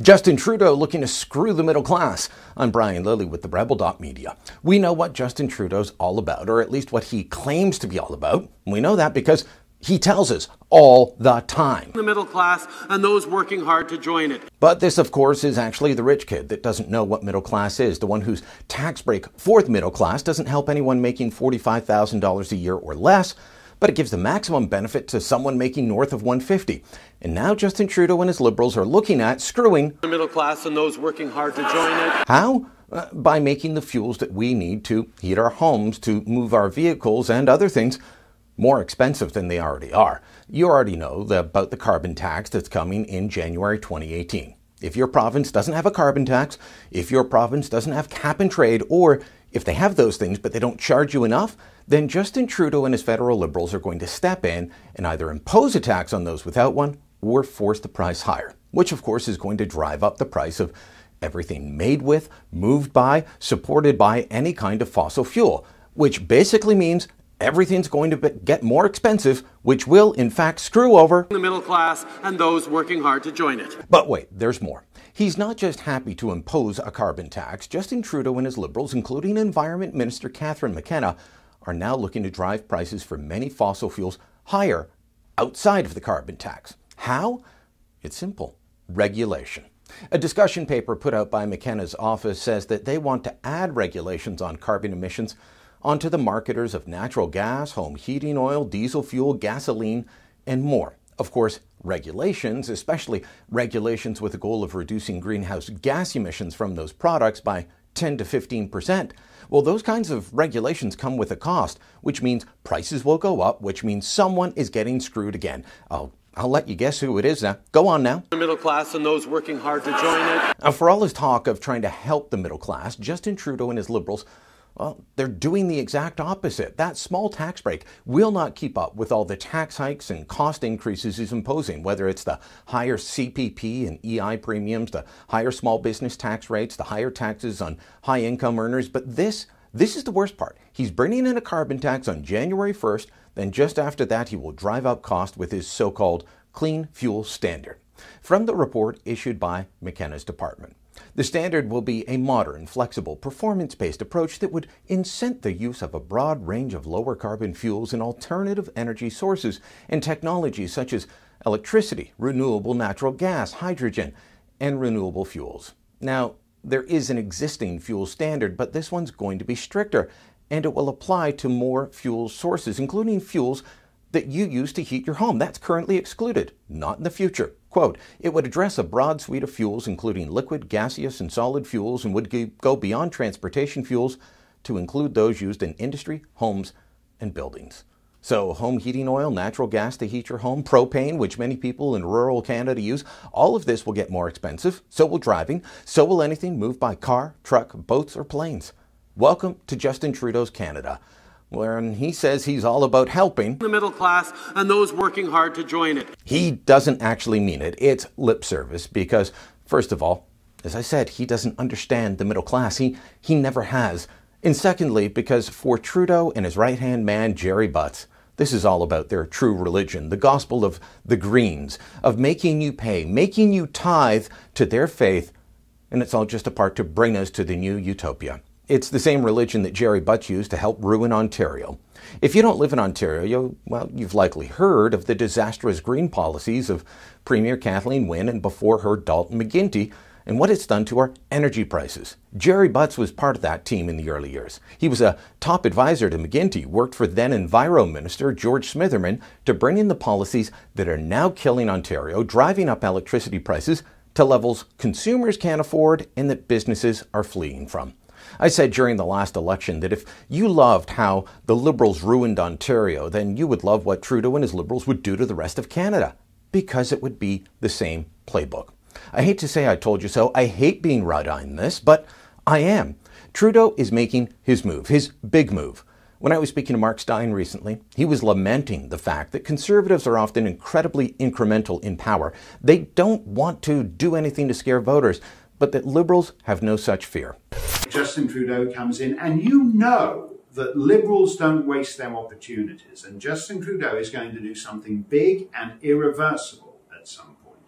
Justin Trudeau looking to screw the middle class. I'm Brian Lilly with the Rebel.media. We know what Justin Trudeau's all about, or at least what he claims to be all about. We know that because he tells us all the time. The middle class and those working hard to join it. But this, of course, is actually the rich kid that doesn't know what middle class is, the one whose tax break for the middle class doesn't help anyone making $45,000 a year or less, but it gives the maximum benefit to someone making north of $150,000. And now Justin Trudeau and his Liberals are looking at screwing the middle class and those working hard to join it. How? By making the fuels that we need to heat our homes, to move our vehicles and other things more expensive than they already are. You already know about the carbon tax that's coming in January 2018. If your province doesn't have a carbon tax, if your province doesn't have cap and trade, or if they have those things but they don't charge you enough, then Justin Trudeau and his federal Liberals are going to step in and either impose a tax on those without one or force the price higher, which of course is going to drive up the price of everything made with, moved by, supported by any kind of fossil fuel, which basically means everything's going to get more expensive, which will, in fact, screw over the middle class and those working hard to join it. But wait, there's more. He's not just happy to impose a carbon tax. Justin Trudeau and his Liberals, including Environment Minister Catherine McKenna, are now looking to drive prices for many fossil fuels higher outside of the carbon tax. How? It's simple. Regulation. A discussion paper put out by McKenna's office says that they want to add regulations on carbon emissions onto the marketers of natural gas, home heating oil, diesel fuel, gasoline, and more. Of course, regulations, especially regulations with the goal of reducing greenhouse gas emissions from those products by 10 to 15%. Well, those kinds of regulations come with a cost, which means prices will go up, which means someone is getting screwed again. I'll let you guess who it is now. Go on now. The middle class and those working hard to join it. Now, for all his talk of trying to help the middle class, Justin Trudeau and his Liberals, well, they're doing the exact opposite. That small tax break will not keep up with all the tax hikes and cost increases he's imposing, whether it's the higher CPP and EI premiums, the higher small business tax rates, the higher taxes on high income earners. But this is the worst part. He's bringing in a carbon tax on January 1st. Then just after that, he will drive up cost with his so-called clean fuel standard. From the report issued by McKenna's department, the standard will be a modern, flexible, performance-based approach that would incent the use of a broad range of lower carbon fuels and alternative energy sources and technologies such as electricity, renewable natural gas, hydrogen, and renewable fuels. Now, there is an existing fuel standard, but this one's going to be stricter, and it will apply to more fuel sources, including fuels that you use to heat your home. That's currently excluded, not in the future. Quote, it would address a broad suite of fuels, including liquid, gaseous, and solid fuels, and would go beyond transportation fuels to include those used in industry, homes, and buildings. So home heating oil, natural gas to heat your home, propane, which many people in rural Canada use, all of this will get more expensive. So will driving. So will anything moved by car, truck, boats, or planes. Welcome to Justin Trudeau's Canada, where he says he's all about helping the middle class and those working hard to join it. He doesn't actually mean it. It's lip service because, first of all, as I said, he doesn't understand the middle class. He never has. And secondly, because for Trudeau and his right-hand man, Jerry Butts, this is all about their true religion, the gospel of the Greens, of making you pay, making you tithe to their faith, and it's all just a part to bring us to the new utopia. It's the same religion that Jerry Butts used to help ruin Ontario. If you don't live in Ontario, you've likely heard of the disastrous green policies of Premier Kathleen Wynne and before her Dalton McGuinty and what it's done to our energy prices. Jerry Butts was part of that team in the early years. He was a top advisor to McGuinty, worked for then Enviro Minister George Smitherman to bring in the policies that are now killing Ontario, driving up electricity prices to levels consumers can't afford and that businesses are fleeing from. I said during the last election that if you loved how the Liberals ruined Ontario, then you would love what Trudeau and his Liberals would do to the rest of Canada, because it would be the same playbook. I hate to say I told you so. I hate being right on this, but I am. Trudeau is making his move, his big move. When I was speaking to Mark Stein recently, he was lamenting the fact that Conservatives are often incredibly incremental in power. They don't want to do anything to scare voters, but that Liberals have no such fear. Justin Trudeau comes in, and you know that Liberals don't waste their opportunities, and Justin Trudeau is going to do something big and irreversible at some point.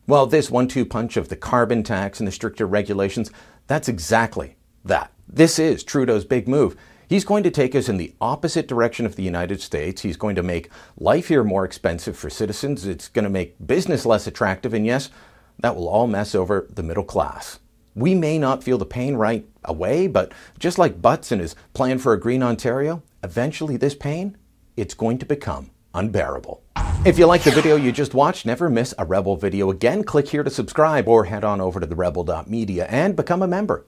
Well, this 1-2 punch of the carbon tax and the stricter regulations, that's exactly that. This is Trudeau's big move. He's going to take us in the opposite direction of the United States. He's going to make life here more expensive for citizens. It's going to make business less attractive. And yes, that will all mess over the middle class. We may not feel the pain right away, but just like Butts and his plan for a green Ontario, eventually this pain, it's going to become unbearable. If you like the video you just watched, never miss a Rebel video again. Click here to subscribe or head on over to therebel.media and become a member.